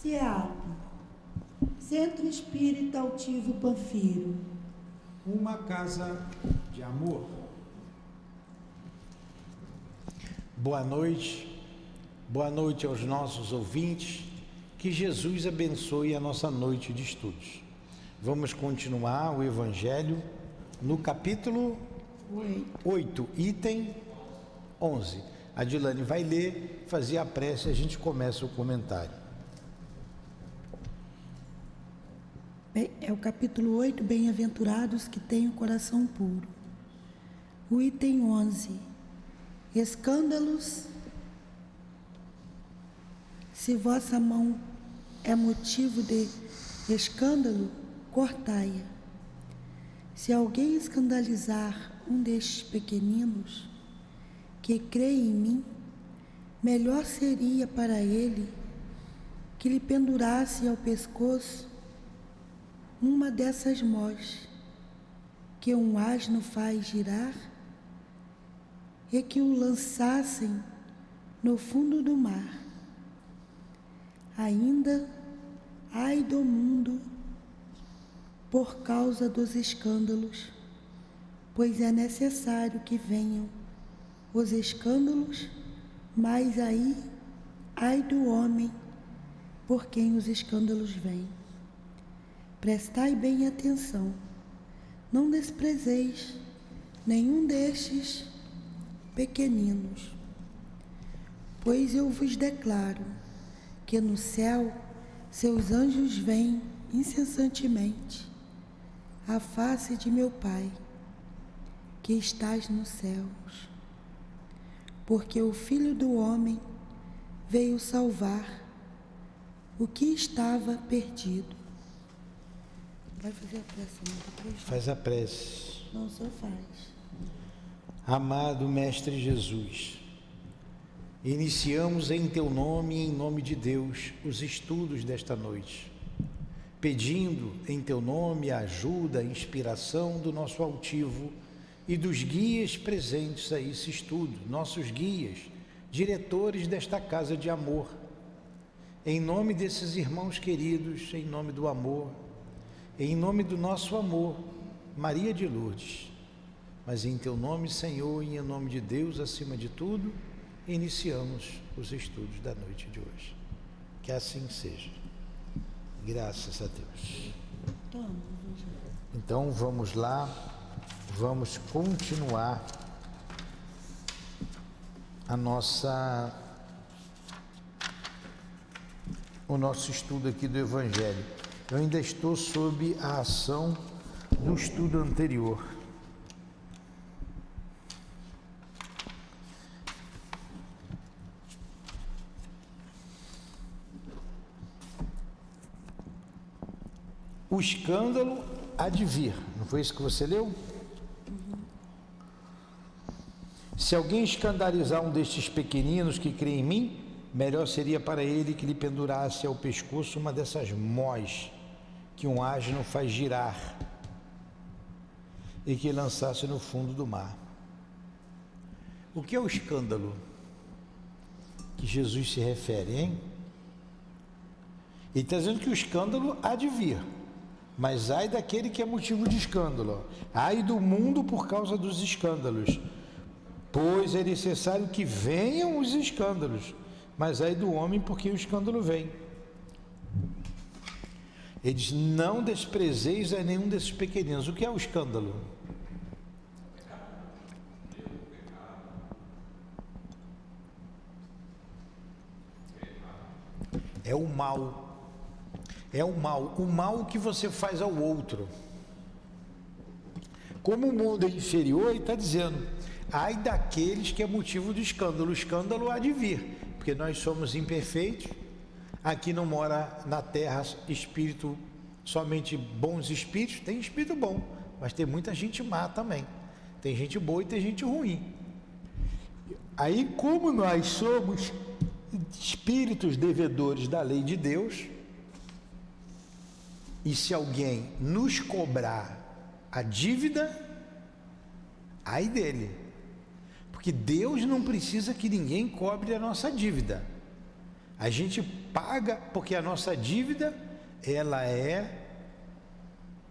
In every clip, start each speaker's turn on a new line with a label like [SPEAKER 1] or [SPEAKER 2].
[SPEAKER 1] CEAP, Centro Espírita Altivo Panfiro.
[SPEAKER 2] Uma casa de amor.
[SPEAKER 3] Boa noite aos nossos ouvintes, que Jesus abençoe a nossa noite de estudos. Vamos continuar o Evangelho no capítulo 8, item 11. A Dilane vai ler, fazer a prece e a gente começa o comentário.
[SPEAKER 1] É o capítulo 8, Bem-aventurados que têm o coração puro. O item 11, escândalos. Se vossa mão é motivo de escândalo, cortai-a. Se alguém escandalizar um destes pequeninos que crê em mim, melhor seria para ele que lhe pendurasse ao pescoço uma dessas mós que um asno faz girar e que o lançassem no fundo do mar. Ainda, ai do mundo por causa dos escândalos, pois é necessário que venham os escândalos, mas aí, ai do homem por quem os escândalos vêm. Prestai bem atenção, não desprezeis nenhum destes pequeninos, pois eu vos declaro que no céu seus anjos veem incessantemente a face de meu Pai, que estás nos céus, porque o Filho do Homem veio salvar o que estava perdido. Vai fazer a prece,
[SPEAKER 3] Faz a prece.
[SPEAKER 1] não, só faz.
[SPEAKER 3] Amado Mestre Jesus, iniciamos em Teu nome e em nome de Deus os estudos desta noite, pedindo em Teu nome a ajuda, a inspiração do nosso altivo e dos guias presentes a esse estudo, nossos guias, diretores desta casa de amor. Em nome desses irmãos queridos, em nome do amor, em nome do nosso amor, Maria de Lourdes, mas em Teu nome, Senhor, e em nome de Deus acima de tudo, iniciamos os estudos da noite de hoje. Que assim seja. Graças a Deus. Então vamos lá, vamos continuar o nosso estudo aqui do Evangelho. Eu ainda estou sob a ação do estudo anterior. O escândalo há de vir. Não foi isso que você leu? Se alguém escandalizar um destes pequeninos que crê em mim, melhor seria para ele que lhe pendurasse ao pescoço uma dessas mós que um asno faz girar e que lançasse no fundo do mar. O que é o escândalo que Jesus se refere, hein? Ele está dizendo que o escândalo há de vir, mas ai daquele que é motivo de escândalo, ai do mundo por causa dos escândalos, pois é necessário que venham os escândalos, mas ai do homem porque o escândalo vem. Ele diz, não desprezeis a nenhum desses pequeninos. O que é o escândalo? É o mal. É o mal que você faz ao outro. Como o mundo é inferior, ele está dizendo, ai daqueles que é motivo de escândalo. O escândalo há de vir, porque nós somos imperfeitos. Aqui não mora na terra espírito, somente bons espíritos. Tem espírito bom, mas tem muita gente má também. Tem gente boa e tem gente ruim. Aí, como nós somos espíritos devedores da lei de Deus, e se alguém nos cobrar a dívida, ai dele, porque Deus não precisa que ninguém cobre a nossa dívida. A gente paga porque a nossa dívida, ela é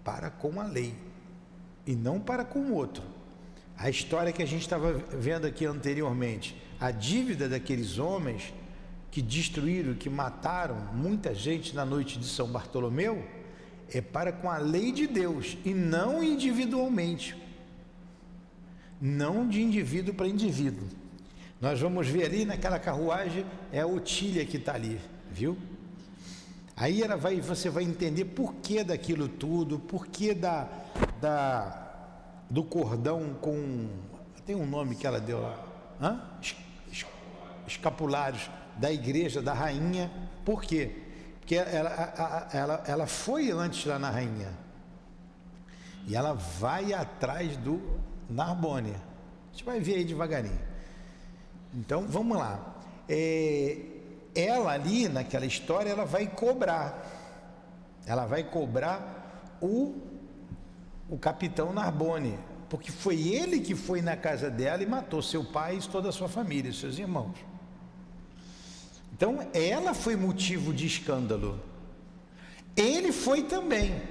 [SPEAKER 3] para com a lei e não para com o outro. A história que a gente estava vendo aqui anteriormente, a dívida daqueles homens que destruíram, que mataram muita gente na noite de São Bartolomeu, é para com a lei de Deus e não individualmente, não de indivíduo para indivíduo. Nós vamos ver ali naquela carruagem, é a Otília que está ali, viu? Aí você vai entender por que daquilo tudo, por que do cordão com... Tem um nome que ela deu lá, escapulários da igreja, da rainha. Por quê? Porque ela foi antes lá na rainha e ela vai atrás do Narbonne. A gente vai ver aí devagarinho. Então vamos lá. Ela ali naquela história, ela vai cobrar o capitão Narbonne, porque foi ele que foi na casa dela e matou seu pai e toda a sua família, seus irmãos. Então ela foi motivo de escândalo. Ele foi também.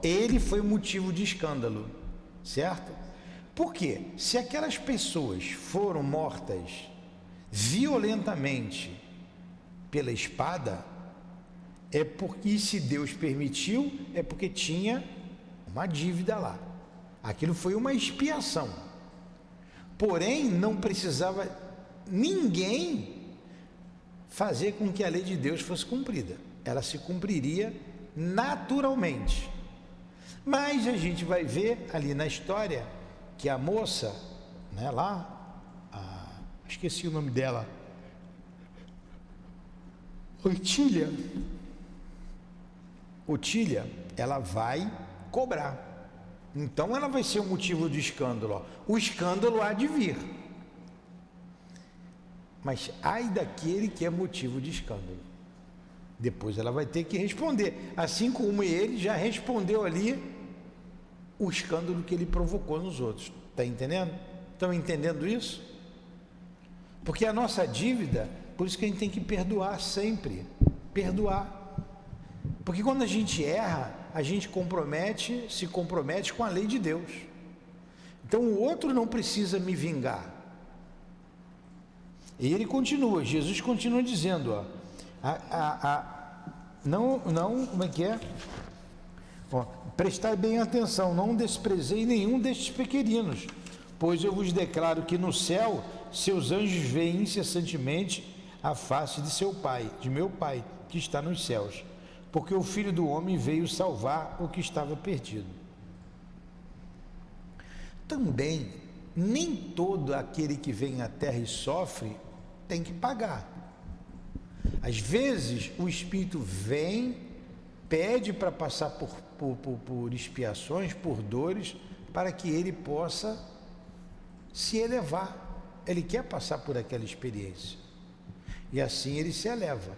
[SPEAKER 3] Ele foi motivo de escândalo, certo? Por quê? Se aquelas pessoas foram mortas violentamente pela espada, é porque, se Deus permitiu, é porque tinha uma dívida lá. Aquilo foi uma expiação. Porém, não precisava ninguém fazer com que a lei de Deus fosse cumprida. Ela se cumpriria naturalmente. Mas a gente vai ver ali na história que a moça, né, lá, esqueci o nome dela, Otília, ela vai cobrar. Então ela vai ser um motivo de escândalo. O escândalo há de vir. Mas ai daquele que é motivo de escândalo. Depois ela vai ter que responder. Assim como ele já respondeu ali o escândalo que ele provocou nos outros. Está entendendo? Estão entendendo isso? Porque a nossa dívida, por isso que a gente tem que perdoar sempre. Perdoar. Porque quando a gente erra, a gente se compromete com a lei de Deus. Então o outro não precisa me vingar. E ele continua, Jesus continua dizendo, como é que é? Prestai bem atenção, não desprezei nenhum destes pequeninos, pois eu vos declaro que no céu seus anjos veem incessantemente a face de seu Pai, de meu Pai, que está nos céus, porque o Filho do Homem veio salvar o que estava perdido. Também, nem todo aquele que vem à terra e sofre tem que pagar. Às vezes o Espírito vem, pede para passar por expiações, por dores, para que ele possa se elevar. Ele quer passar por aquela experiência e assim ele se eleva.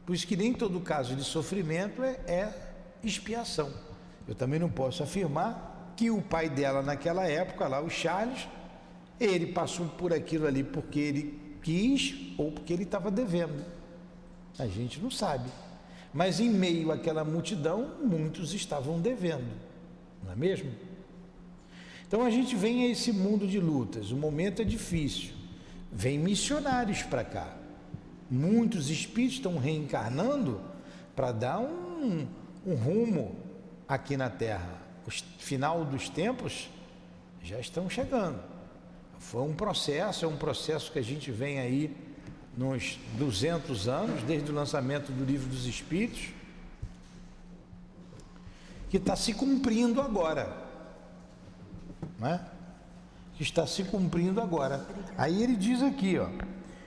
[SPEAKER 3] Por isso que nem todo caso de sofrimento é expiação. Eu também não posso afirmar que o pai dela naquela época lá, o Charles, ele passou por aquilo ali porque ele quis ou porque ele estava devendo. A gente não sabe. Mas em meio àquela multidão, muitos estavam devendo, não é mesmo? Então a gente vem a esse mundo de lutas, o momento é difícil, vem missionários para cá, muitos espíritos estão reencarnando para dar um rumo aqui na Terra. O final dos tempos já estão chegando. Foi um processo, é um processo que a gente vem aí nos 200 anos, desde o lançamento do Livro dos Espíritos, que está se cumprindo agora, não é? Que está se cumprindo agora. Aí ele diz aqui,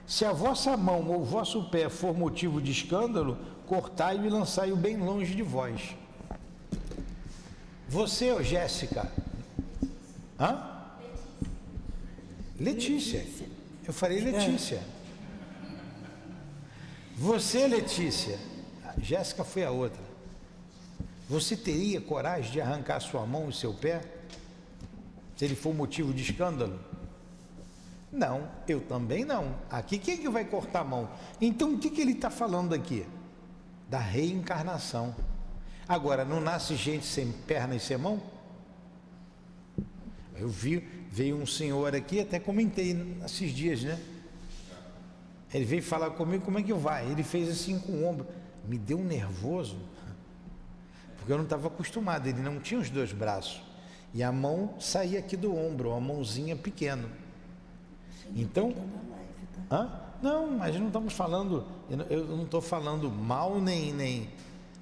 [SPEAKER 3] se a vossa mão ou o vosso pé for motivo de escândalo, cortai-o e lançai-o bem longe de vós. Você, Jéssica? Letícia. Eu falei Letícia. Você, Letícia, a Jéssica foi a outra. Você teria coragem de arrancar sua mão e seu pé, se ele for motivo de escândalo? Não, eu também não. Aqui quem é que vai cortar a mão? Então o que ele está falando aqui? Da reencarnação. Agora, não nasce gente sem perna e sem mão? Eu vi, veio um senhor aqui, até comentei esses dias, né? Ele veio falar comigo, como é que vai? Ele fez assim com o ombro. Me deu um nervoso, porque eu não estava acostumado, ele não tinha os dois braços. E a mão saía aqui do ombro, uma mãozinha pequena. Então, não, mas não estamos falando, eu não estou falando mal nem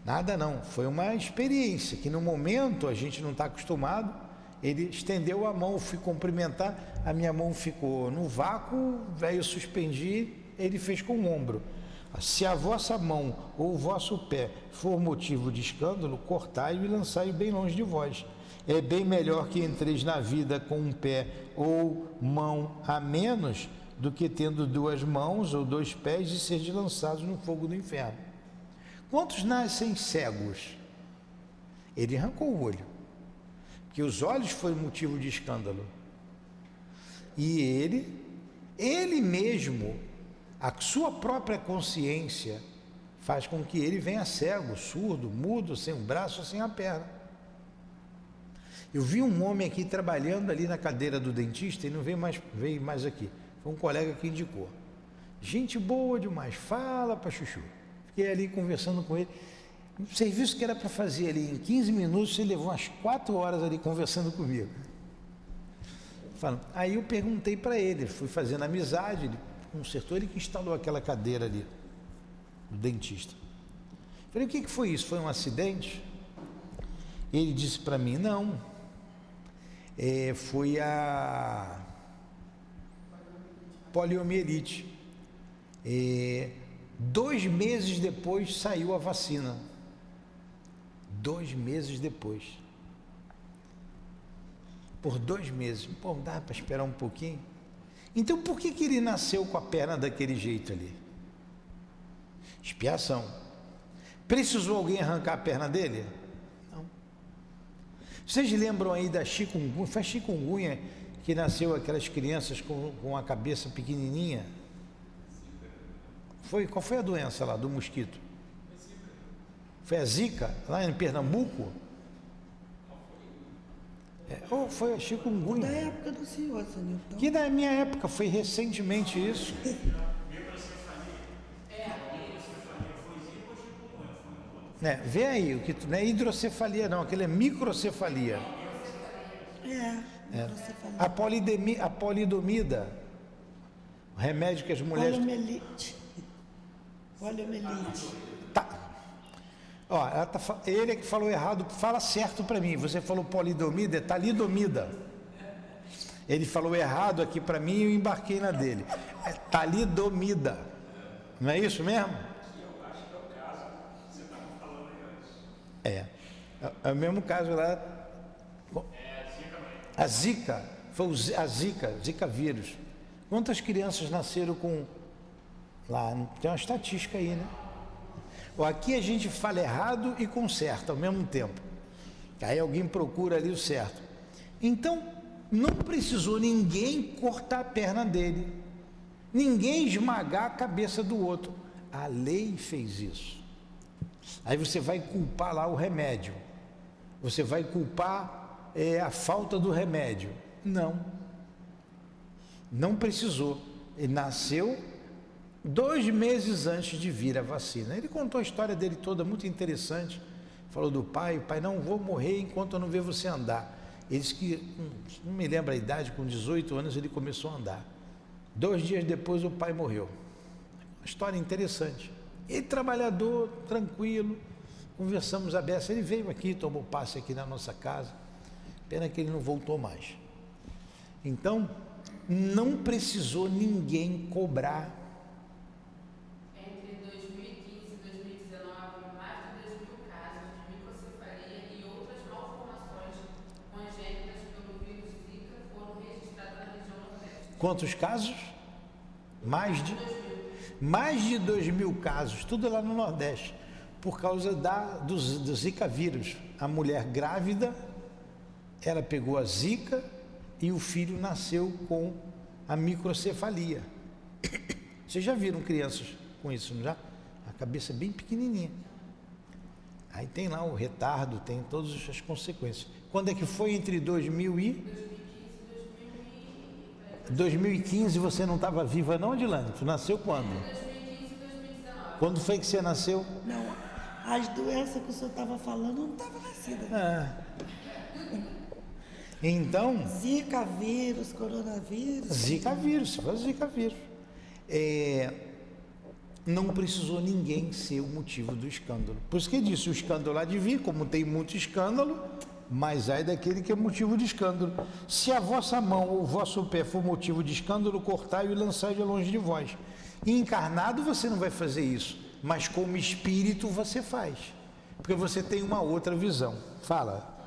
[SPEAKER 3] nada não. Foi uma experiência que no momento a gente não está acostumado. Ele estendeu a mão, eu fui cumprimentar, a minha mão ficou no vácuo, velho, suspendi, ele fez com o ombro. Se a vossa mão ou o vosso pé for motivo de escândalo, cortai-o e lançai-o bem longe de vós. É bem melhor que entreis na vida com um pé ou mão a menos do que tendo duas mãos ou dois pés e serdes lançados no fogo do inferno. Quantos nascem cegos? Ele arrancou o olho, que os olhos foi motivo de escândalo. E ele mesmo, a sua própria consciência faz com que ele venha cego, surdo, mudo, sem um braço, sem a perna. Eu vi um homem aqui trabalhando ali na cadeira do dentista e não veio mais aqui. Foi um colega que indicou. Gente boa demais, fala para chuchu. Fiquei ali conversando com ele. Um serviço que era para fazer ali em 15 minutos, ele levou umas 4 horas ali conversando comigo. Aí eu perguntei para ele, fui fazendo amizade, ele consertou, ele que instalou aquela cadeira ali, do dentista. Falei, o que foi isso? Foi um acidente? Ele disse para mim, não. Foi a poliomielite. 2 meses depois saiu a vacina. 2 meses depois. Por 2 meses. Pô, dá para esperar um pouquinho? Então por que ele nasceu com a perna daquele jeito ali? Expiação. Precisou alguém arrancar a perna dele? Não. Vocês lembram aí da chikungunya? Foi a chikungunya que nasceu aquelas crianças com a cabeça pequenininha? Qual foi a doença lá do mosquito? Foi a Zika, lá em Pernambuco? Ou foi a chikungunya?
[SPEAKER 1] Da época do senhor, Sanilton.
[SPEAKER 3] Que na minha época, foi recentemente isso. Vê aí, o que não é hidrocefalia não, aquele é microcefalia. A polidomida, o remédio que as mulheres...
[SPEAKER 1] Poliomielite.
[SPEAKER 3] Tá. Ó, ele é que falou errado, fala certo para mim. Você falou polidomida, é talidomida. Ele falou errado aqui para mim e eu embarquei na dele. É talidomida. Não é isso mesmo?
[SPEAKER 4] Eu acho que é o caso que você estava falando aí antes.
[SPEAKER 3] É o mesmo caso lá. A Zika, foi a Zika vírus. Quantas crianças nasceram com... Lá, tem uma estatística aí, né? Aqui a gente fala errado e conserta ao mesmo tempo. Aí alguém procura ali o certo. Então, não precisou ninguém cortar a perna dele. Ninguém esmagar a cabeça do outro. A lei fez isso. Aí você vai culpar lá o remédio. Você vai culpar a falta do remédio. Não. Não precisou. Ele nasceu 2 meses antes de vir a vacina. Ele contou a história dele toda, muito interessante. Falou do pai, o pai, não vou morrer enquanto eu não ver você andar. Ele disse que, não me lembro a idade, com 18 anos ele começou a andar. 2 dias depois o pai morreu. Uma história interessante. Ele trabalhador, tranquilo, conversamos a beça, ele veio aqui, tomou passe aqui na nossa casa. Pena que ele não voltou mais. Então, não precisou ninguém cobrar. Quantos casos? Mais de 2.000 casos, tudo lá no Nordeste, por causa do Zika vírus. A mulher grávida, ela pegou a Zika e o filho nasceu com a microcefalia. Vocês já viram crianças com isso, não já? A cabeça bem pequenininha. Aí tem lá o retardo, tem todas as consequências. Quando é que foi entre 2015 você não estava viva não, Adilane? Tu nasceu quando?
[SPEAKER 5] 2015 e 2019.
[SPEAKER 3] Quando foi que você nasceu?
[SPEAKER 1] Não, as doenças que o senhor estava falando não estavam nascidas.
[SPEAKER 3] Então...
[SPEAKER 1] Zika vírus, coronavírus.
[SPEAKER 3] Zika vírus. Não precisou ninguém ser o motivo do escândalo. Por isso que disse, o escândalo há de vir, como tem muito escândalo, mas ai daquele que é motivo de escândalo. Se a vossa mão ou o vosso pé for motivo de escândalo, cortai-o e lançai de longe de vós. E encarnado você não vai fazer isso, mas como espírito você faz, porque você tem uma outra visão. Fala.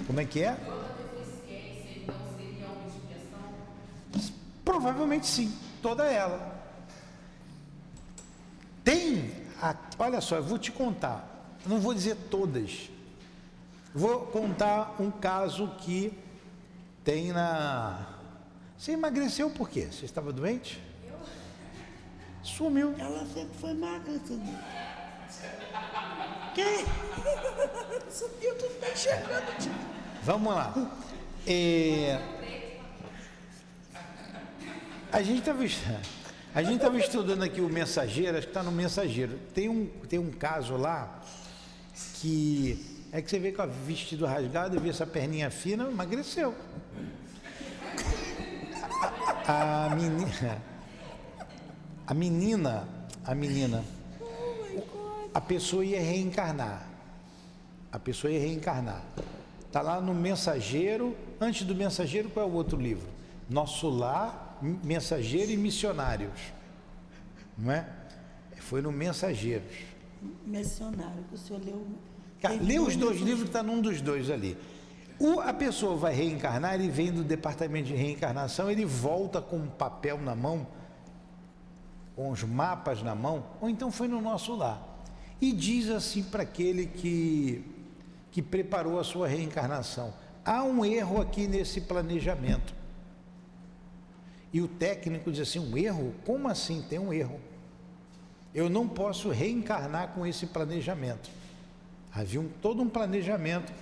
[SPEAKER 3] Como é que é?
[SPEAKER 5] Toda deficiência, então, seria uma expiação?
[SPEAKER 3] Provavelmente sim, toda ela. Olha só, eu vou te contar, não vou dizer todas, vou contar um caso que tem na... Você emagreceu por quê? Você estava doente? Sumiu.
[SPEAKER 1] Ela sempre foi magra, tudo. Quem? Sumiu, tu não tá enxergando, tio.
[SPEAKER 3] Vamos lá. A gente estava estudando aqui o Mensageiro, acho que está no Mensageiro. Tem um caso lá que é que você vê com o vestido rasgado e vê essa perninha fina, emagreceu. A menina, a pessoa ia reencarnar. Está lá no Mensageiro. Antes do Mensageiro, qual é o outro livro? Nosso Lar, Mensageiro e Missionários. Não é? Foi no Mensageiros.
[SPEAKER 1] Missionário, que o senhor leu.
[SPEAKER 3] Lê os dois livros, está num dos dois ali. A pessoa vai reencarnar, ele vem do departamento de reencarnação, ele volta com um papel na mão, com os mapas na mão, ou então foi no Nosso Lar. E diz assim para aquele que preparou a sua reencarnação: há um erro aqui nesse planejamento. E o técnico diz assim: um erro? Como assim tem um erro? Eu não posso reencarnar com esse planejamento. Havia todo um planejamento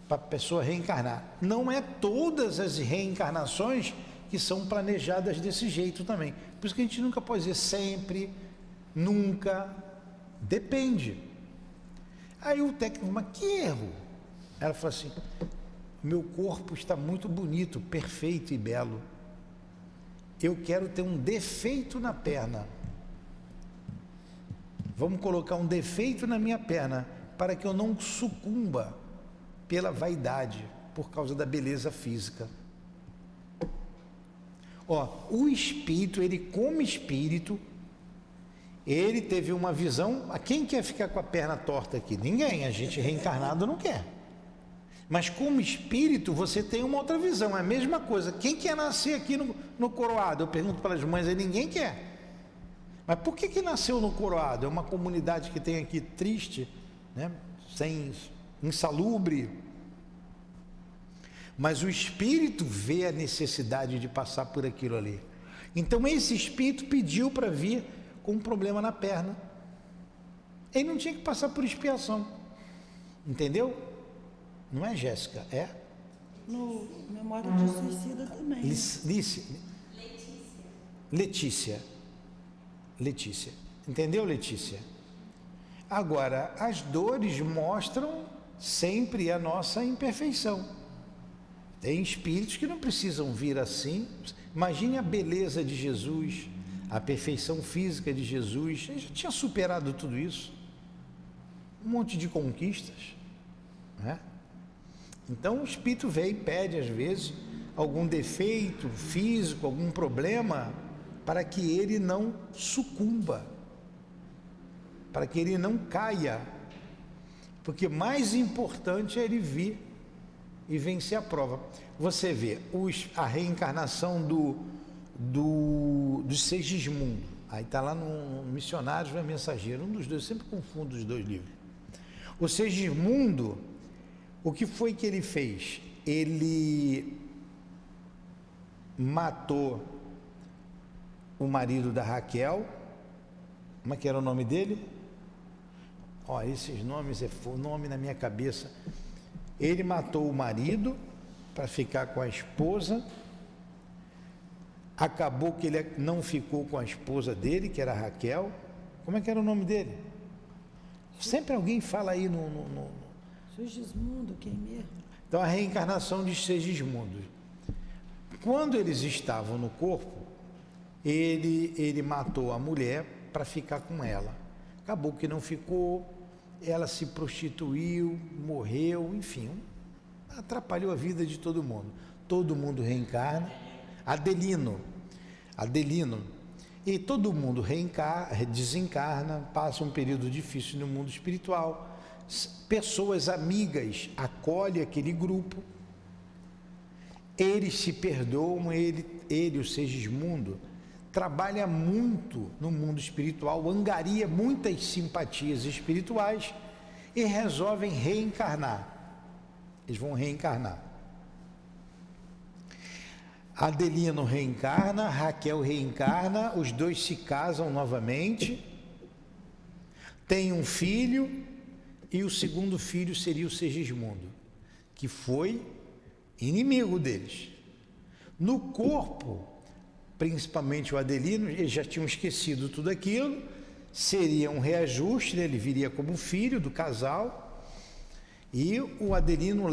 [SPEAKER 3] para a pessoa reencarnar. Não é todas as reencarnações que são planejadas desse jeito também. Por isso que a gente nunca pode dizer sempre, nunca, depende. Aí o técnico, mas que erro? Ela falou assim: meu corpo está muito bonito, perfeito e belo. Eu quero ter um defeito na perna. Vamos colocar um defeito na minha perna para que eu não sucumba pela vaidade, por causa da beleza física. O espírito, ele como espírito, ele teve uma visão. Quem quer ficar com a perna torta aqui? Ninguém, a gente reencarnado não quer. Mas como espírito, você tem uma outra visão, é a mesma coisa. Quem quer nascer aqui no coroado? Eu pergunto para as mães, aí ninguém quer. Mas por que nasceu no coroado? É uma comunidade que tem aqui triste, né? Insalubre. Mas o espírito vê a necessidade de passar por aquilo ali. Então esse espírito pediu para vir com um problema na perna. Ele não tinha que passar por expiação. Entendeu? Não é, Jéssica? É?
[SPEAKER 1] No Memória de Suicida também.
[SPEAKER 3] Letícia. Entendeu, Letícia? Agora, as dores mostram sempre a nossa imperfeição. Tem espíritos que não precisam vir assim. Imagine a beleza de Jesus, a perfeição física de Jesus. Ele já tinha superado tudo isso. Um monte de conquistas, né? Então o espírito vem e pede às vezes algum defeito físico, algum problema, para que ele não sucumba, para que ele não caia, porque mais importante é ele vir e vencer a prova. Você vê a reencarnação do Segismundo, aí está lá no Missionários ou Mensageiro, um dos dois, sempre confundo os dois livros. O Segismundo, o que foi que ele fez? Ele matou o marido da Raquel. Como é que era o nome dele? Ó, esses nomes, o nome na minha cabeça. Ele matou o marido para ficar com a esposa. Acabou que ele não ficou com a esposa dele, que era a Raquel. Como é que era o nome dele? Sempre alguém fala aí no...
[SPEAKER 1] Sigismundo, quem mesmo?
[SPEAKER 3] Então, a reencarnação de Sigismundo. Quando eles estavam no corpo, ele matou a mulher para ficar com ela. Acabou que não ficou, ela se prostituiu, morreu, enfim, atrapalhou a vida de todo mundo. Todo mundo reencarna. Adelino. E todo mundo desencarna, passa um período difícil no mundo espiritual. Pessoas amigas acolhem aquele grupo. Eles se perdoam, o Sigismundo, trabalha muito no mundo espiritual, angaria muitas simpatias espirituais e resolvem reencarnar. Eles vão reencarnar. Adelino reencarna, Raquel reencarna, os dois se casam novamente, tem um filho, e o segundo filho seria o Sigismundo, que foi inimigo deles. No corpo, principalmente o Adelino, eles já tinham esquecido tudo aquilo, seria um reajuste, né? Ele viria como filho do casal, e o Adelino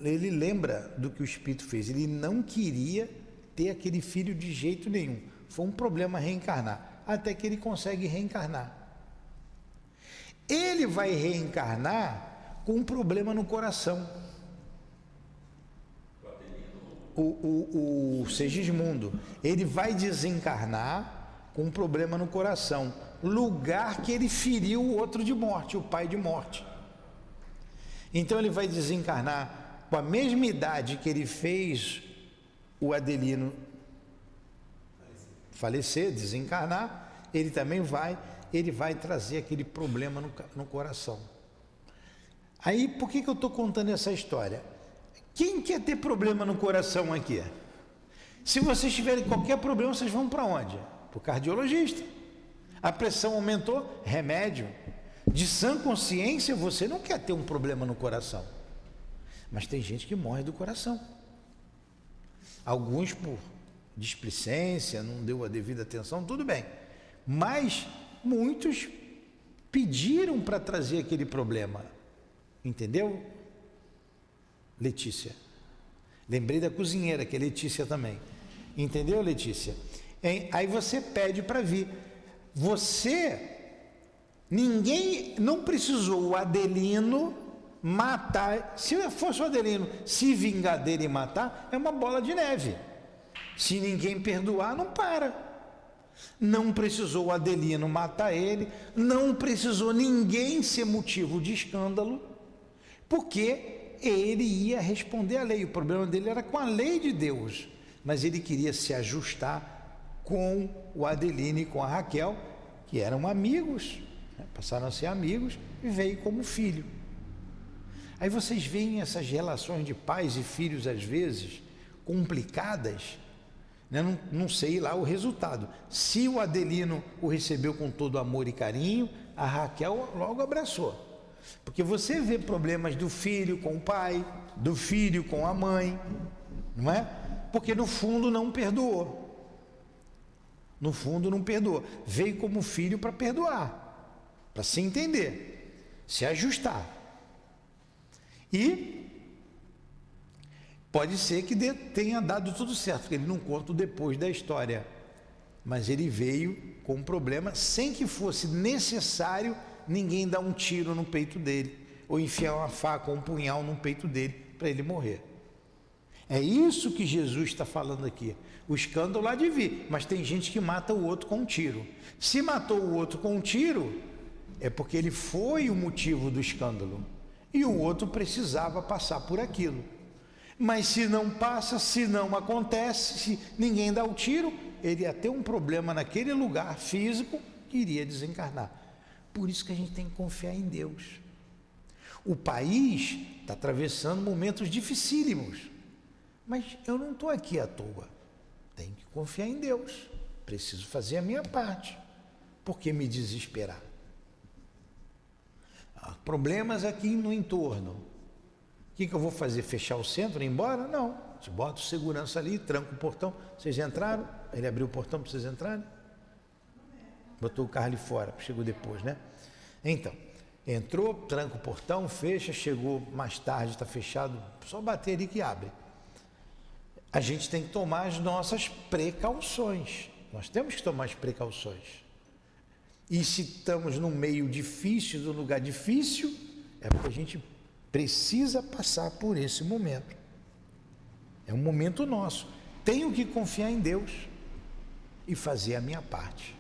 [SPEAKER 3] ele lembra do que o espírito fez. Ele não queria ter aquele filho de jeito nenhum. Foi um problema reencarnar, até que ele consegue reencarnar. Ele vai reencarnar com um problema no coração. O Sigismundo, ele vai desencarnar com um problema no coração, lugar que ele feriu o outro de morte, o pai de morte. Então ele vai desencarnar com a mesma idade que ele fez o Adelino falecer, desencarnar, ele também vai trazer aquele problema no coração. Aí, por que eu estou contando essa história? Quem quer ter problema no coração aqui? Se vocês tiverem qualquer problema, vocês vão para onde? Para o cardiologista. A pressão aumentou, remédio. De sã consciência, você não quer ter um problema no coração. Mas tem gente que morre do coração. Alguns por displicência, não deu a devida atenção, tudo bem. Mas muitos pediram para trazer aquele problema. Entendeu, Letícia? Lembrei da cozinheira, que é Letícia também. Entendeu, Letícia? Aí você pede para vir. Ninguém não precisou o Adelino matar. Se fosse o Adelino se vingar dele e matar, é uma bola de neve. Se ninguém perdoar, não para. Não precisou o Adelino matar ele, não precisou ninguém ser motivo de escândalo, porque ele ia responder à lei. O problema dele era com a lei de Deus, mas ele queria se ajustar com o Adelino e com a Raquel, que eram amigos, né? Passaram a ser amigos, e veio como filho. Aí vocês veem essas relações de pais e filhos, às vezes, complicadas, né? Não sei lá o resultado. Se o Adelino o recebeu com todo amor e carinho, a Raquel logo abraçou. Porque você vê problemas do filho com o pai, do filho com a mãe, não é? Porque no fundo não perdoou. No fundo não perdoou. Veio como filho para perdoar, para se entender, se ajustar. E pode ser que tenha dado tudo certo, porque ele não conta depois da história. Mas ele veio com um problema sem que fosse necessário ninguém dar um tiro no peito dele, ou enfiar uma faca ou um punhal no peito dele para ele morrer. É isso que Jesus está falando aqui. O escândalo lá de vir, mas tem gente que mata o outro com um tiro. Se matou o outro com um tiro, é porque ele foi o motivo do escândalo, e o outro precisava passar por aquilo. Mas se não passa, se não acontece, se ninguém dá o tiro, ele ia ter um problema naquele lugar físico que iria desencarnar. Por isso que a gente tem que confiar em Deus. O país está atravessando momentos dificílimos, Mas eu não estou aqui à toa. Tenho que confiar em Deus. Preciso fazer a minha parte. Por que me desesperar? Problemas aqui no entorno. O que eu vou fazer? Fechar o centro e ir embora? Não. Te boto segurança ali, tranco o portão. Vocês entraram? Ele abriu o portão para vocês entrarem? Botou o carro ali fora, chegou depois, né? Então, entrou, tranca o portão, fecha, chegou mais tarde, está fechado, só bater ali que abre. A gente tem que tomar as nossas precauções. Nós temos que tomar as precauções. E se estamos num meio difícil, num lugar difícil, é porque a gente precisa passar por esse momento. É um momento nosso. Tenho que confiar em Deus e fazer a minha parte.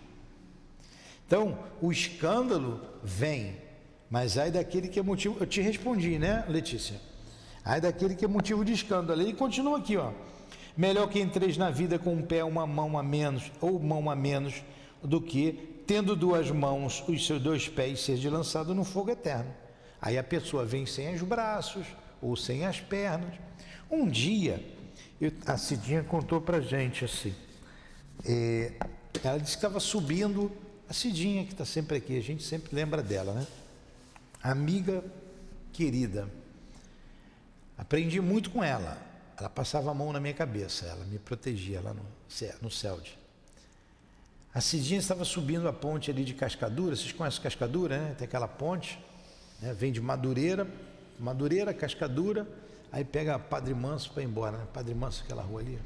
[SPEAKER 3] Então, o escândalo vem, mas ai daquele que é motivo... Eu te respondi, né, Letícia? Ai daquele que é motivo de escândalo. E continua aqui, ó. Melhor que entreis na vida com um pé, uma mão a menos, ou mão a menos, do que, tendo duas mãos, os seus dois pés, ser lançado no fogo eterno. Aí a pessoa vem sem os braços, ou sem as pernas. Um dia, a Cidinha contou pra gente assim, ela disse que estava subindo... A Cidinha, que está sempre aqui, a gente sempre lembra dela, né? Amiga querida. Aprendi muito com ela. Ela passava a mão na minha cabeça, ela me protegia lá no CELD. A Cidinha estava subindo a ponte ali de Cascadura. Vocês conhecem Cascadura, né? Tem aquela ponte, né? Vem de Madureira, Cascadura, aí pega Padre Manso para ir embora, né? Padre Manso, aquela rua ali.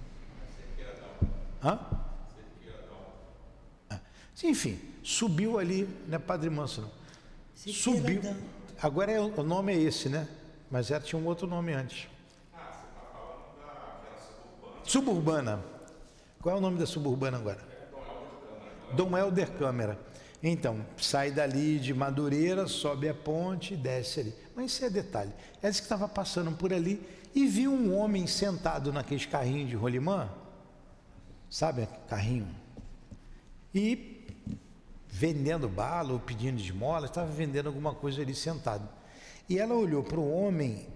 [SPEAKER 3] Hã? Enfim, subiu ali, não é Padre Manso não. Subiu. Agora o nome é esse, né? Mas ela tinha um outro nome antes.
[SPEAKER 4] Você está falando daquela suburbana.
[SPEAKER 3] Suburbana. Qual é o nome da suburbana agora? Dom Helder Câmara. Então, sai dali de Madureira, sobe a ponte e desce ali. Mas isso é detalhe. Ela disse que estava passando por ali e viu um homem sentado naqueles carrinhos de rolimã. Sabe, carrinho? E vendendo bala ou pedindo esmola, estava vendendo alguma coisa ali sentado. E ela olhou para o homem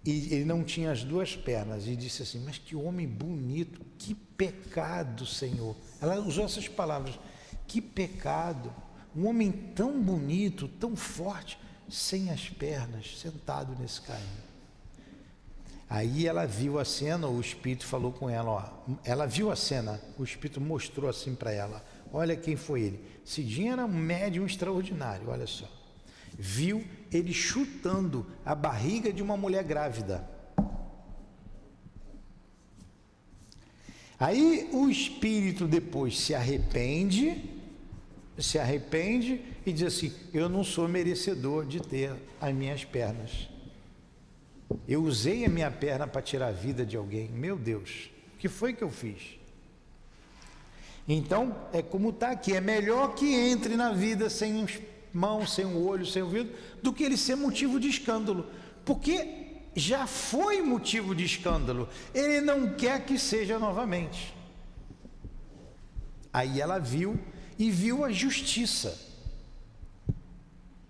[SPEAKER 3] e ele não tinha as duas pernas e disse assim, mas que homem bonito, que pecado, Senhor. Ela usou essas palavras, que pecado, um homem tão bonito, tão forte, sem as pernas, sentado nesse carrinho. Aí ela viu a cena, o Espírito falou com ela, ó, ela viu a cena, o Espírito mostrou assim para ela, olha quem foi ele. Cidinha era um médium extraordinário, olha só. Viu ele chutando a barriga de uma mulher grávida. Aí o Espírito depois se arrepende e diz assim, eu não sou merecedor de ter as minhas pernas. Eu usei a minha perna para tirar a vida de alguém. Meu Deus, o que foi que eu fiz? Então, é como está aqui. É melhor que entre na vida sem as mãos, sem o olho, sem o ouvido, do que ele ser motivo de escândalo. Porque já foi motivo de escândalo. Ele não quer que seja novamente. Aí ela viu e viu a justiça.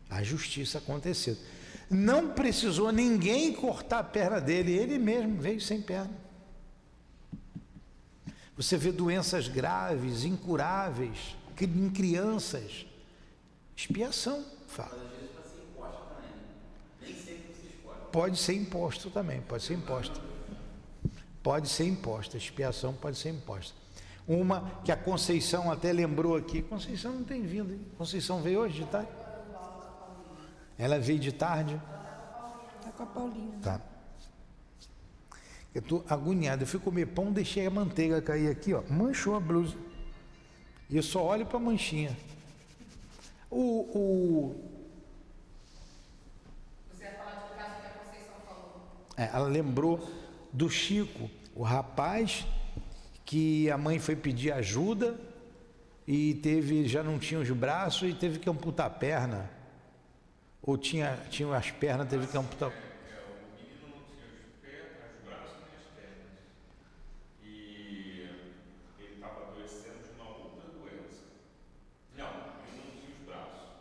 [SPEAKER 3] A justiça aconteceu. Não precisou ninguém cortar a perna dele, ele mesmo veio sem perna. Você vê doenças graves, incuráveis, em crianças. Expiação, fala. Pode ser imposto também, pode ser imposto. Pode ser imposta, expiação pode ser imposta. Uma que a Conceição até lembrou aqui, Conceição não tem vindo, hein? Conceição veio hoje de tarde? Ela veio de tarde?
[SPEAKER 1] Está com a Paulinha.
[SPEAKER 3] Tá. Eu estou agoniado, eu fui comer pão, deixei a manteiga cair aqui, ó, manchou a blusa. E eu só olho para a manchinha.
[SPEAKER 5] Você ia falar do caso que a Conceição falou.
[SPEAKER 3] Ela lembrou do Chico, o rapaz que a mãe foi pedir ajuda e já não tinha os braços e teve que amputar a perna. Ou tinha as pernas, teve que amputar.
[SPEAKER 4] O menino não tinha os braços nem as pernas. E ele estava adoecendo de uma outra doença. Não, ele não tinha os braços.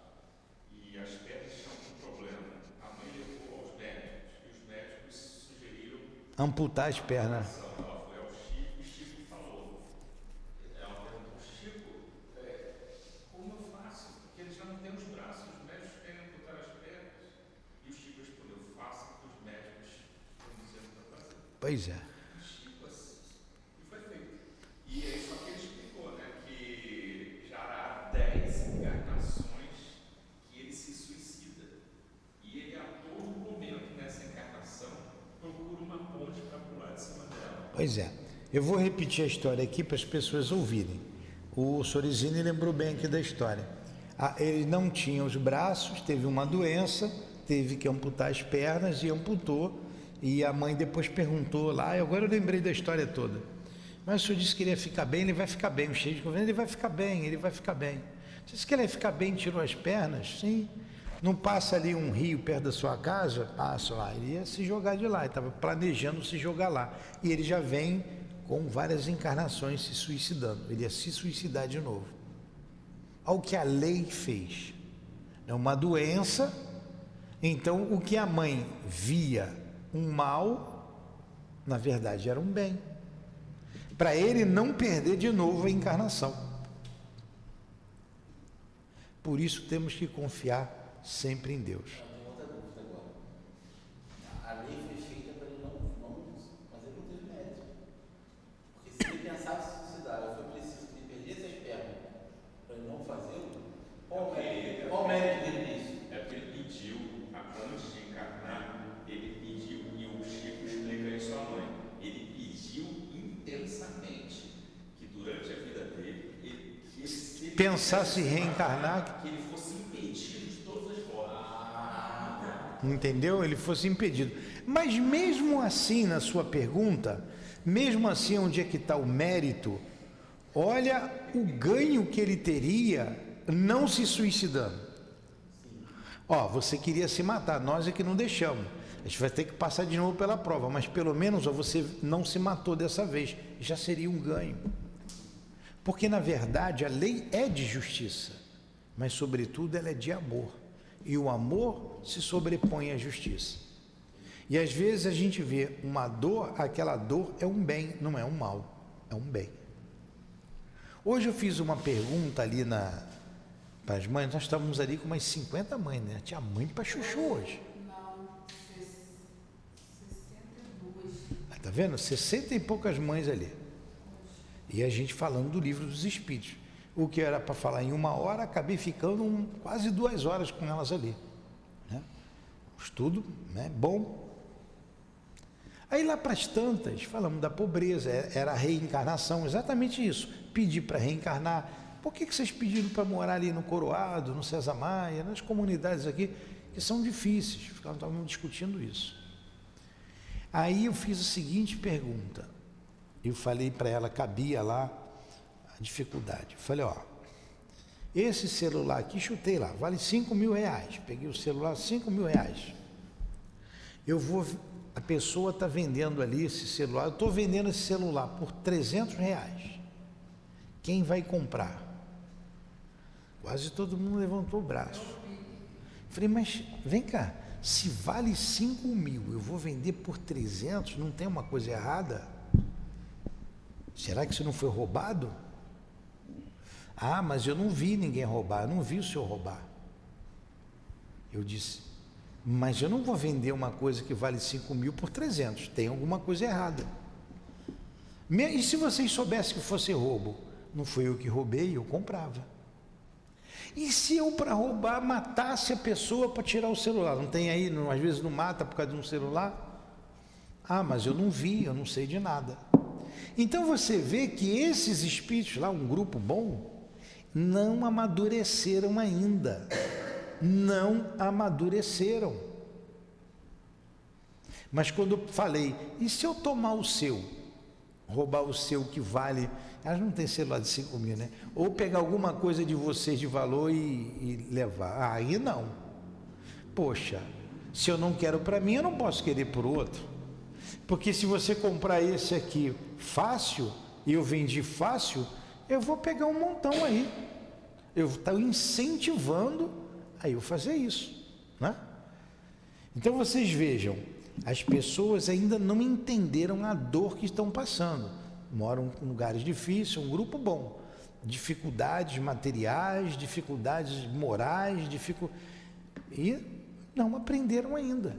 [SPEAKER 4] E as pernas tinham algum problema. A mãe levou aos médicos e os médicos sugeriram
[SPEAKER 3] Amputar as pernas.
[SPEAKER 4] Ela foi ao Chico, o Chico falou. Ela perguntou, Chico, como eu faço? Porque ele já não tem os braços, os médicos querem amputar as pernas. E o Chico respondeu, faça o que os médicos estão dizendo para fazer.
[SPEAKER 3] Pois é.
[SPEAKER 4] O Chico, assim, e foi feito. E aí só que ele explicou, né, que já há 10 encarnações que ele se suicida. E ele a todo momento nessa encarnação procura uma ponte para pular de cima dela.
[SPEAKER 3] Pois é. Eu vou repetir a história aqui para as pessoas ouvirem. O Sorizini lembrou bem aqui da história. Ele não tinha os braços, teve uma doença, teve que amputar as pernas e amputou. E a mãe depois perguntou lá, agora eu lembrei da história toda. Mas o senhor disse que ele ia ficar bem, ele vai ficar bem. O cheio de governo, ele vai ficar bem, ele vai ficar bem. Você disse que ele ia ficar bem, tirou as pernas? Sim. Não passa ali um rio perto da sua casa? Passa lá. Ele ia se jogar de lá, ele estava planejando se jogar lá. E ele já vem com várias encarnações se suicidando. Ele ia se suicidar de novo. Olha o que a lei fez. É uma doença. Então, o que a mãe via um mal, na verdade era um bem. Para ele não perder de novo a encarnação. Por isso temos que confiar sempre em Deus.
[SPEAKER 6] Eu tenho outra dúvida agora. A lei foi feita para ele não fazer não teve mérito. Porque se ele pensasse em se suicidar, ou foi preciso que ele perdesse as pernas para ele não fazê-lo, qual o mérito dele nisso?
[SPEAKER 4] É porque ele pediu, antes de encarnar, ele pediu, e o Chico explica isso à mãe, ele pediu intensamente que durante a vida dele, que ele se
[SPEAKER 3] Pensasse em reencarnar,
[SPEAKER 4] que ele fosse impedido de todas as formas.
[SPEAKER 3] entendeu? Ele fosse impedido. Mas mesmo assim, na sua pergunta, mesmo assim, onde é que está o mérito? Olha o ganho que ele teria não se suicidando. Ó, você queria se matar, nós é que não deixamos. A gente vai ter que passar de novo pela prova, mas pelo menos ó, você não se matou dessa vez. Já seria um ganho. Porque na verdade a lei é de justiça, mas sobretudo ela é de amor. E o amor se sobrepõe à justiça. E às vezes a gente vê uma dor, aquela dor é um bem, não é um mal, é um bem. Hoje eu fiz uma pergunta ali para as mães, nós estávamos ali com umas 50 mães, né? Tinha mãe para chuchu hoje.
[SPEAKER 5] Não, 62.
[SPEAKER 3] Tá vendo? 60 e poucas mães ali. E a gente falando do livro dos Espíritos. O que era para falar em 1 hora, acabei ficando quase 2 horas com elas ali. Né? Estudo, né? Bom. Aí lá para as tantas, falamos da pobreza, era a reencarnação, exatamente isso. Pedir para reencarnar. Por que vocês pediram para morar ali no Coroado, no César Maia, nas comunidades aqui, que são difíceis? Estávamos discutindo isso. Aí eu fiz a seguinte pergunta. Eu falei para ela, cabia lá a dificuldade. Eu falei, ó, esse celular aqui, chutei lá, vale 5 mil reais. Peguei o celular, 5 mil reais. A pessoa está vendendo ali esse celular, eu estou vendendo esse celular por 300 reais. Quem vai comprar? Quase todo mundo levantou o braço. Falei, mas vem cá, se vale 5 mil, eu vou vender por 300, não tem uma coisa errada? Será que isso não foi roubado? Ah, mas eu não vi ninguém roubar, eu não vi o senhor roubar. Eu disse, mas eu não vou vender uma coisa que vale 5 mil por 300, tem alguma coisa errada. E se vocês soubessem que fosse roubo? Não foi eu que roubei, eu comprava. E se eu, para roubar, matasse a pessoa para tirar o celular? Não tem aí, às vezes não mata por causa de um celular? Ah, mas eu não vi, eu não sei de nada. Então você vê que esses espíritos lá, um grupo bom, não amadureceram ainda. Não amadureceram. Mas quando eu falei, e se eu tomar o seu? Roubar o seu que vale, elas não tem celular de 5 mil, né? Ou pegar alguma coisa de vocês de valor e levar. Aí não. Poxa, se eu não quero para mim, eu não posso querer para o outro. Porque se você comprar esse aqui fácil, e eu vendi fácil, eu vou pegar um montão aí. Eu estou incentivando a eu fazer isso, né? Então vocês vejam, as pessoas ainda não entenderam a dor que estão passando. Moram em lugares difíceis, um grupo bom. Dificuldades materiais, dificuldades morais, e não aprenderam ainda.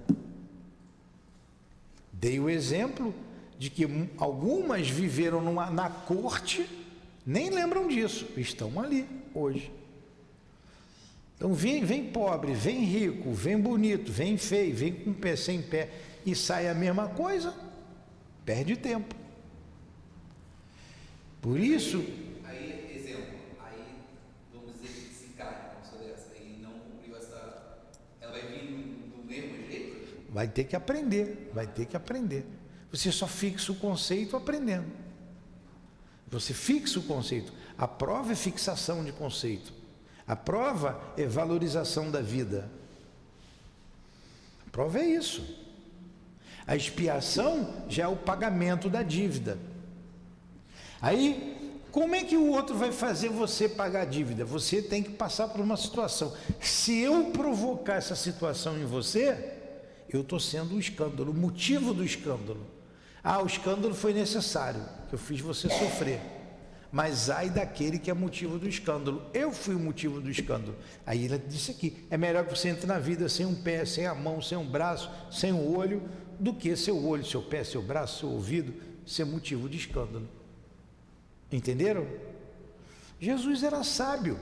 [SPEAKER 3] Dei o exemplo de que algumas viveram na corte, nem lembram disso, estão ali hoje. Então vem pobre, vem rico, vem bonito, vem feio, vem com pé sem pé e sai a mesma coisa, perde tempo. Por isso,
[SPEAKER 6] Aí, exemplo, aí vamos dizer que se cai uma pessoa dessa e não cumpriu essa. Ela vai vir do mesmo jeito?
[SPEAKER 3] vai ter que aprender, vai ter que aprender. Você só fixa o conceito aprendendo. Você fixa o conceito. A prova é fixação de conceito. A prova é valorização da vida. A prova é isso. A expiação já é o pagamento da dívida. Aí, como é que o outro vai fazer você pagar a dívida? Você tem que passar por uma situação. Se eu provocar essa situação em você, eu estou sendo o escândalo, o motivo do escândalo. O escândalo foi necessário, que eu fiz você sofrer. Mas ai daquele que é motivo do escândalo. Eu fui o motivo do escândalo. Aí ele disse aqui, é melhor que você entre na vida sem um pé, sem a mão, sem um braço, sem um olho, do que seu olho, seu pé, seu braço, seu ouvido, ser motivo de escândalo. Entenderam? Jesus era sábio.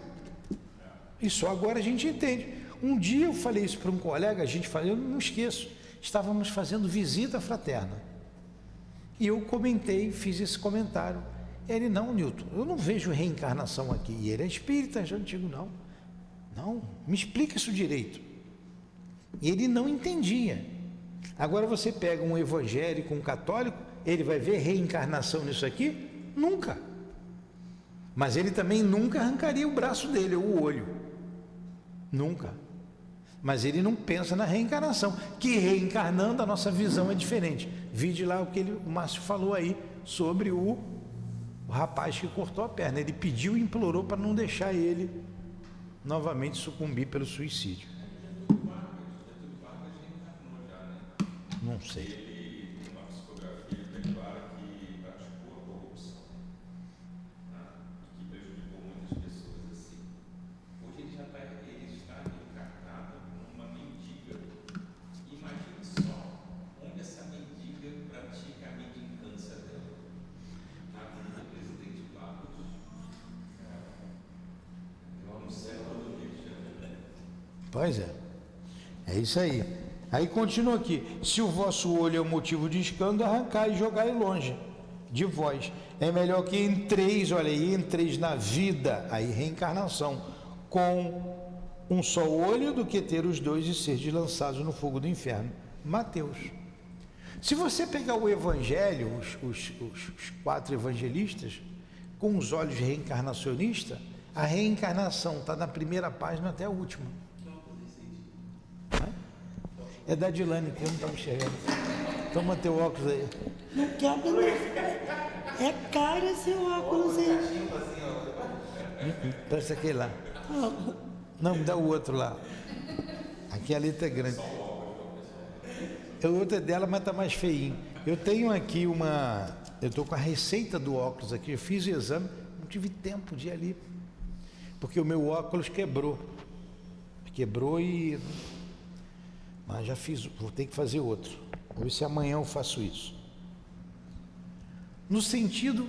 [SPEAKER 3] E só agora a gente entende. Um dia eu falei isso para um colega, eu não esqueço, estávamos fazendo visita fraterna. E eu comentei, fiz esse comentário. Ele, não, Newton, eu não vejo reencarnação aqui. E ele é espírita, já antigo, não. Não, me explica isso direito. E ele não entendia. Agora você pega um evangélico, um católico, ele vai ver reencarnação nisso aqui? Nunca. Mas ele também nunca arrancaria o braço dele, ou o olho. Nunca. Mas ele não pensa na reencarnação, que reencarnando a nossa visão é diferente. Vide lá o que o Márcio falou aí sobre o rapaz que cortou a perna. Ele pediu e implorou para não deixar ele novamente sucumbir pelo suicídio. Não sei.
[SPEAKER 4] Ele tem uma psicografia que declara que praticou a corrupção, né? Que prejudicou muitas pessoas assim. Hoje ele está reencarnado como uma mendiga. Imagine só onde essa mendiga pratica a mendicância dela. Na vida do presidente Barros, lá no céu do Rio de Janeiro.
[SPEAKER 3] Pois é isso aí. Aí continua aqui, se o vosso olho é o motivo de escândalo, arrancai e jogai longe de vós. É melhor que entreis, olha aí, entreis na vida, aí reencarnação, com um só olho do que ter os dois e seres lançados no fogo do inferno. Mateus. Se você pegar o evangelho, os 4 evangelistas, com os olhos reencarnacionistas, a reencarnação está na primeira página até a última. É da Dilane, que eu não estava enxergando. Toma teu óculos aí.
[SPEAKER 1] Não quebra, não. É caro esse óculos aí.
[SPEAKER 3] Presta aquele lá. Não, me dá o outro lá. Aqui a letra é grande. O outro é dela, mas está mais feinho. Eu tenho aqui eu estou com a receita do óculos aqui. Eu fiz o exame, não tive tempo de ir ali. Porque o meu óculos quebrou. Quebrou e... Mas já fiz, vou ter que fazer outro. Vou ver se amanhã eu faço isso. No sentido,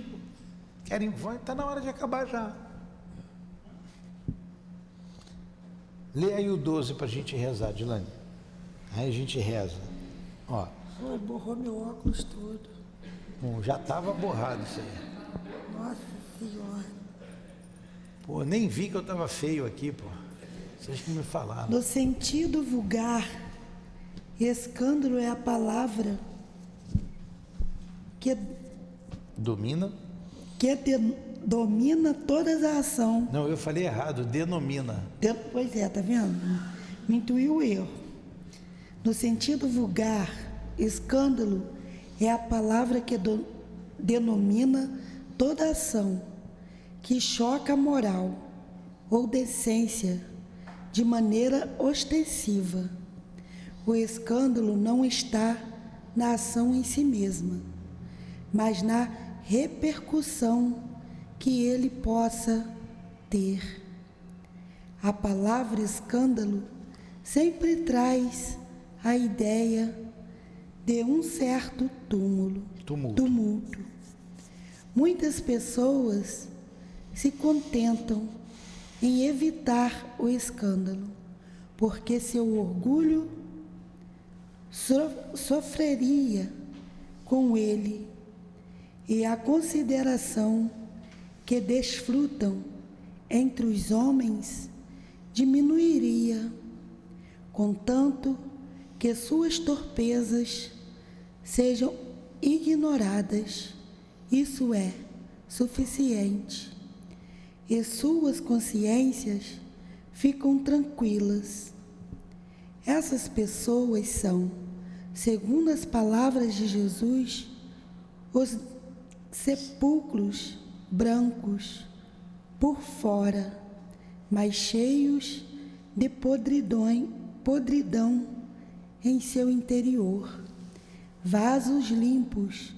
[SPEAKER 3] está na hora de acabar já. Lê aí o 12 para a gente rezar, Dilane. Aí a gente reza. Ó.
[SPEAKER 1] Oi, borrou meu óculos todo.
[SPEAKER 3] Bom, já estava borrado isso aí.
[SPEAKER 1] Nossa Senhora.
[SPEAKER 3] Pô, nem vi que eu estava feio aqui, pô. Vocês que me falaram.
[SPEAKER 1] No sentido vulgar, escândalo é a palavra que
[SPEAKER 3] Domina?
[SPEAKER 1] domina toda a ação.
[SPEAKER 3] Não, eu falei errado, denomina.
[SPEAKER 1] Pois é, tá vendo? Me intuiu o erro. No sentido vulgar, escândalo é a palavra que denomina toda ação que choca a moral ou decência de maneira ostensiva. O escândalo não está na ação em si mesma, mas na repercussão que ele possa ter. A palavra escândalo sempre traz a ideia de um certo tumulto. Muitas pessoas se contentam em evitar o escândalo, porque seu orgulho sofreria com ele e a consideração que desfrutam entre os homens diminuiria, contanto que suas torpezas sejam ignoradas. Isso é suficiente, e suas consciências ficam tranquilas. Essas pessoas são, segundo as palavras de Jesus, os sepulcros brancos por fora, mas cheios de podridão em seu interior, vasos limpos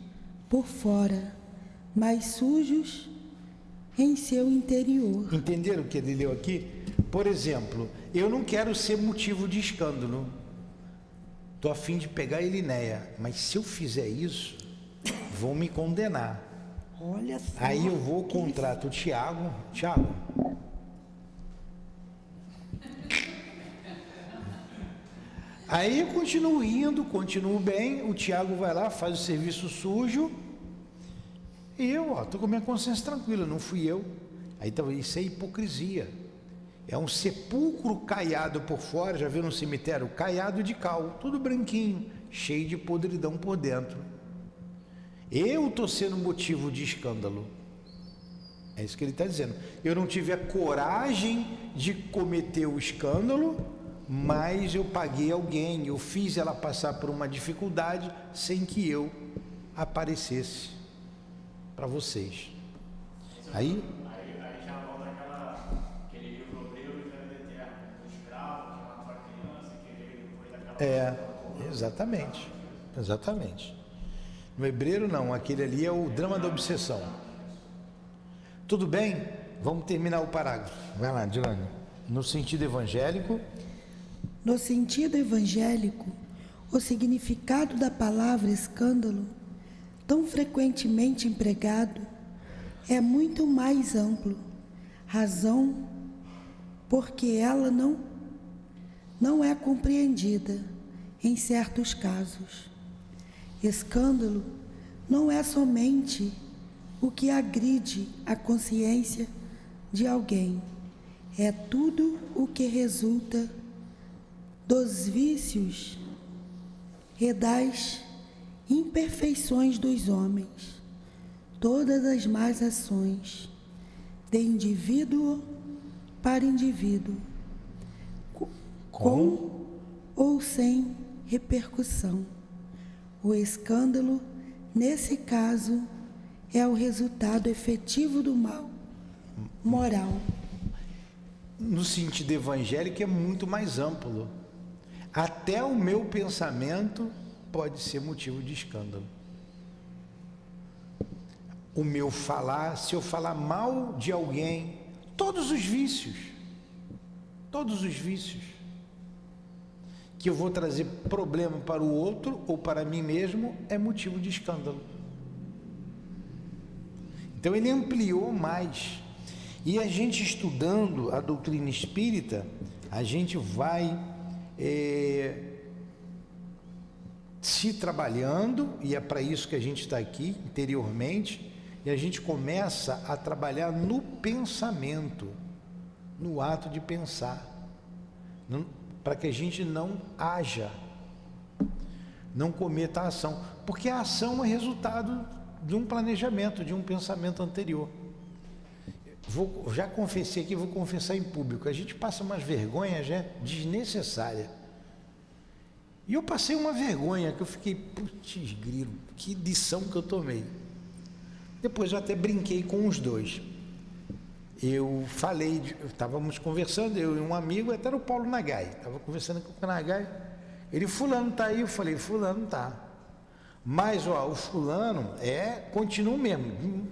[SPEAKER 1] por fora, mas sujos em seu interior.
[SPEAKER 3] Entenderam o que ele leu aqui? Por exemplo, eu não quero ser motivo de escândalo. Estou a fim de pegar a Elinéia, mas se eu fizer isso, vão me condenar.
[SPEAKER 1] Olha só.
[SPEAKER 3] Aí eu vou, contrato o Tiago. Tiago. Aí eu continuo indo, continuo bem, o Tiago vai lá, faz o serviço sujo, e eu, estou com a minha consciência tranquila, não fui eu. Aí então, isso é hipocrisia. É um sepulcro caiado por fora, já viu no cemitério? Caiado de cal, tudo branquinho, cheio de podridão por dentro. Eu estou sendo motivo de escândalo. É isso que ele está dizendo. Eu não tive a coragem de cometer o escândalo, mas eu paguei alguém, eu fiz ela passar por uma dificuldade sem que eu aparecesse para vocês. Aí
[SPEAKER 7] já volta aquele livro Obreiro e Vida Eterna, do escravo que matou a criança, que veio depois daquela...
[SPEAKER 3] Exatamente. No Hebreiro não, aquele ali é o drama da obsessão. Tudo bem? Vamos terminar o parágrafo. Vai lá, Dilane. No sentido evangélico.
[SPEAKER 1] No sentido evangélico, o significado da palavra escândalo, tão frequentemente empregado, é muito mais amplo, razão porque ela não é compreendida em certos casos. Escândalo não é somente o que agride a consciência de alguém, é tudo o que resulta dos vícios e das imperfeições dos homens, todas as más ações, de indivíduo para indivíduo, com ou sem repercussão. O escândalo, nesse caso, é o resultado efetivo do mal moral.
[SPEAKER 3] No sentido evangélico é muito mais amplo. Até o meu pensamento pode ser motivo de escândalo. O meu falar, se eu falar mal de alguém, todos os vícios que eu vou trazer problema para o outro ou para mim mesmo, é motivo de escândalo. Então ele ampliou mais. E a gente estudando a doutrina espírita, a gente vai se trabalhando, e é para isso que a gente está aqui interiormente, e a gente começa a trabalhar no pensamento, no ato de pensar, para que a gente não haja, não cometa a ação, porque a ação é resultado de um planejamento, de um pensamento anterior. Já confessei aqui, vou confessar em público, a gente passa umas vergonhas desnecessárias. E eu passei uma vergonha que eu fiquei, putz grilo, que lição que eu tomei. Depois eu até brinquei com os dois. Eu falei, estávamos conversando, eu e um amigo, até era o Paulo Nagai, estava conversando com o Nagai, ele, fulano está aí, eu falei, fulano está. Mas ó, o fulano continua o mesmo.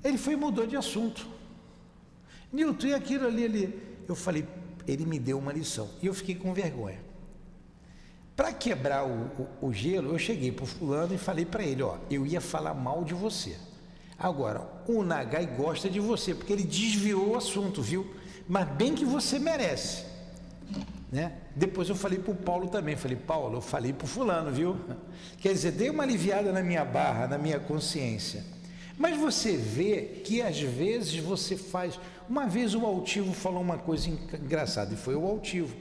[SPEAKER 3] Ele foi e mudou de assunto. Nilton, e aquilo ali? Eu falei, ele me deu uma lição. E eu fiquei com vergonha. Para quebrar o gelo, eu cheguei para o fulano e falei para ele, ó, eu ia falar mal de você. Agora, o Nagai gosta de você, porque ele desviou o assunto, viu? Mas bem que você merece. Né? Depois eu falei para o Paulo também, falei, Paulo, eu falei para o fulano, viu? Quer dizer, dei uma aliviada na minha barra, na minha consciência. Mas você vê que às vezes você faz... Uma vez o altivo falou uma coisa engraçada, e foi o altivo.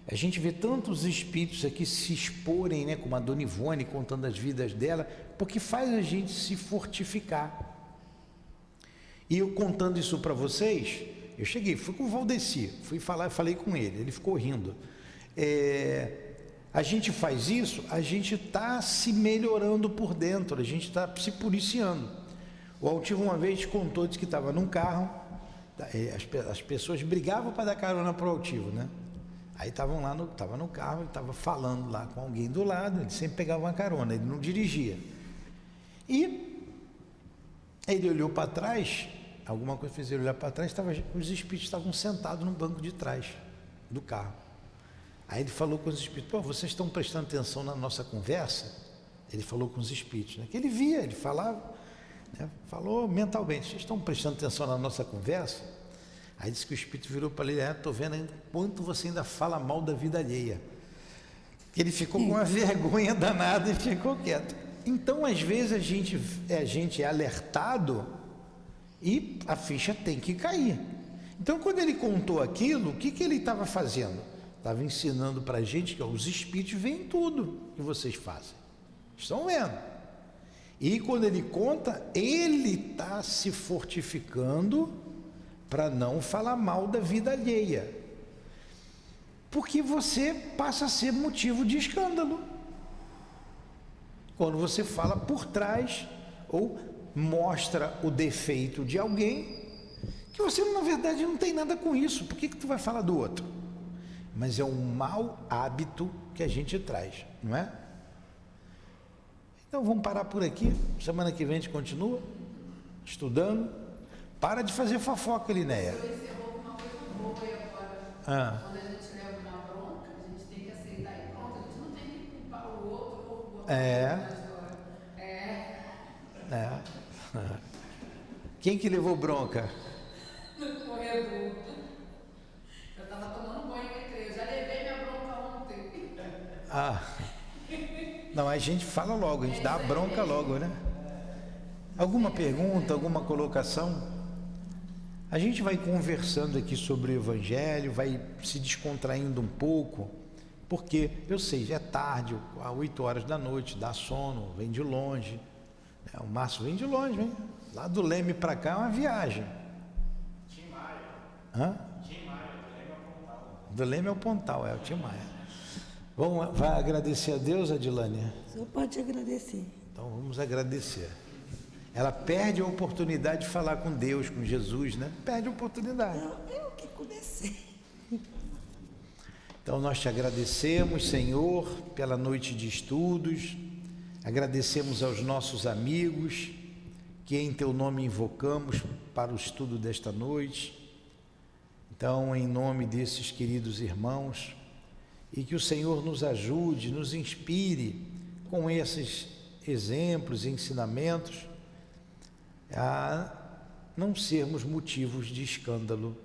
[SPEAKER 3] A gente vê tantos espíritos aqui se exporem, né, como a Dona Ivone contando as vidas dela, porque faz a gente se fortificar. E eu contando isso para vocês, eu cheguei, fui com o Valdeci, falei com ele ficou rindo. A gente faz isso, a gente está se melhorando por dentro, a gente está se policiando. O altivo uma vez contou, disse que estava num carro, as pessoas brigavam para dar carona para o altivo, né? Aí estava no carro, ele estava falando lá com alguém do lado, ele sempre pegava uma carona, ele não dirigia. E ele olhou para trás, alguma coisa fez ele olhar para trás, os espíritos estavam sentados no banco de trás do carro. Aí ele falou com os espíritos, pô, vocês estão prestando atenção na nossa conversa? Ele falou com os espíritos, né? Que ele via, ele falava, né? Falou mentalmente, vocês estão prestando atenção na nossa conversa? Aí disse que o espírito virou para ele, estou vendo quanto você ainda fala mal da vida alheia. Ele ficou com uma vergonha danada e ficou quieto. Então, às vezes, a gente é alertado e a ficha tem que cair. Então, quando ele contou aquilo, o que ele estava fazendo? Estava ensinando para a gente que os espíritos veem tudo que vocês fazem. Estão vendo. E quando ele conta, ele está se fortificando para não falar mal da vida alheia, porque você passa a ser motivo de escândalo quando você fala por trás ou mostra o defeito de alguém que você na verdade não tem nada com isso. Por que tu vai falar do outro? Mas é um mau hábito que a gente traz, não é? Então vamos parar por aqui, semana que vem a gente continua estudando. Para de fazer fofoca, Linéia.
[SPEAKER 5] O senhor encerrou com uma coisa boa aí agora. Quando a gente leva uma bronca, a gente tem que aceitar e pronto. A gente não tem que culpar o outro ou botar na história.
[SPEAKER 3] Quem que levou bronca?
[SPEAKER 5] No corredor. Eu estava tomando banho entre eu já levei minha bronca ontem.
[SPEAKER 3] Não, a gente fala logo, a gente dá a bronca logo, né? Alguma pergunta, alguma colocação? A gente vai conversando aqui sobre o Evangelho, vai se descontraindo um pouco, porque eu sei, já é tarde, às 8 horas da noite, dá sono, vem de longe. O Márcio vem de longe, vem. Lá do Leme para cá é uma viagem.
[SPEAKER 7] Tim Maia.
[SPEAKER 3] Hã?
[SPEAKER 7] Tim Maia, do Leme ao Pontal.
[SPEAKER 3] Do Leme ao Pontal, o Tim Maia. Vai agradecer a Deus, Adilânia?
[SPEAKER 1] O senhor pode agradecer.
[SPEAKER 3] Então vamos agradecer. Ela perde a oportunidade de falar com Deus, com Jesus, né? Perde a oportunidade.
[SPEAKER 1] Não, eu que comecei.
[SPEAKER 3] Então nós te agradecemos, Senhor, pela noite de estudos. Agradecemos aos nossos amigos que em teu nome invocamos para o estudo desta noite. Então, em nome desses queridos irmãos, e que o Senhor nos ajude, nos inspire com esses exemplos e ensinamentos a não sermos motivos de escândalo,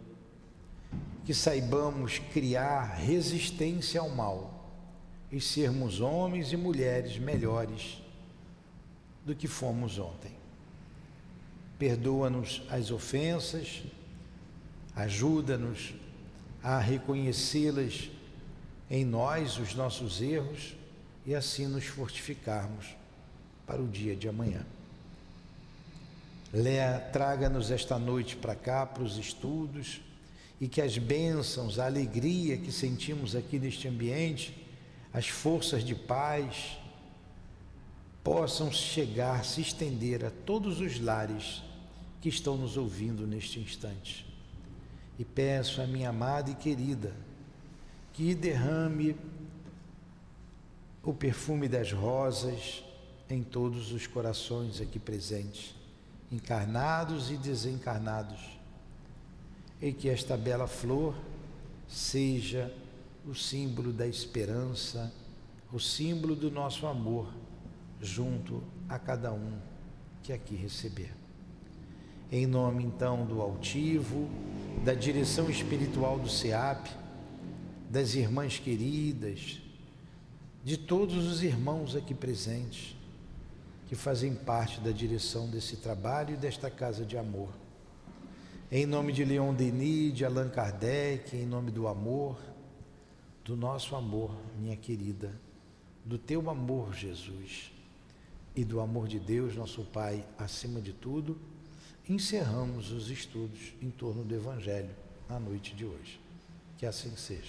[SPEAKER 3] que saibamos criar resistência ao mal e sermos homens e mulheres melhores do que fomos ontem. Perdoa-nos as ofensas, ajuda-nos a reconhecê-las em nós, os nossos erros, e assim nos fortificarmos para o dia de amanhã. Traga-nos esta noite para cá, para os estudos, e que as bênçãos, a alegria que sentimos aqui neste ambiente, as forças de paz, possam chegar, se estender a todos os lares que estão nos ouvindo neste instante. E peço à minha amada e querida que derrame o perfume das rosas em todos os corações aqui presentes, encarnados e desencarnados, e que esta bela flor seja o símbolo da esperança, o símbolo do nosso amor junto a cada um que aqui receber. Em nome então do altivo, da direção espiritual do SEAP, das irmãs queridas, de todos os irmãos aqui presentes, que fazem parte da direção desse trabalho e desta casa de amor. Em nome de Leon Denis, de Allan Kardec, em nome do amor, do nosso amor, minha querida, do teu amor, Jesus, e do amor de Deus, nosso Pai, acima de tudo, encerramos os estudos em torno do Evangelho na noite de hoje. Que assim seja.